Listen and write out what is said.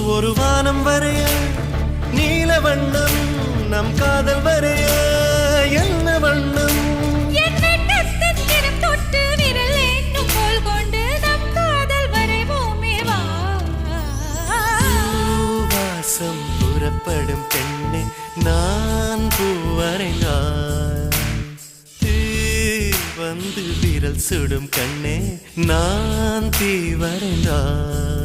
ஒரு வானம் வரைய நீல வண்ணம் நம் காதல் வரைய என்ன வண்ணம் புறப்படும் பெண்ணே நான் பூவரைந்தார் தீ வந்து விரல் சுடும் கண்ணே நான் தீ வரைந்தார்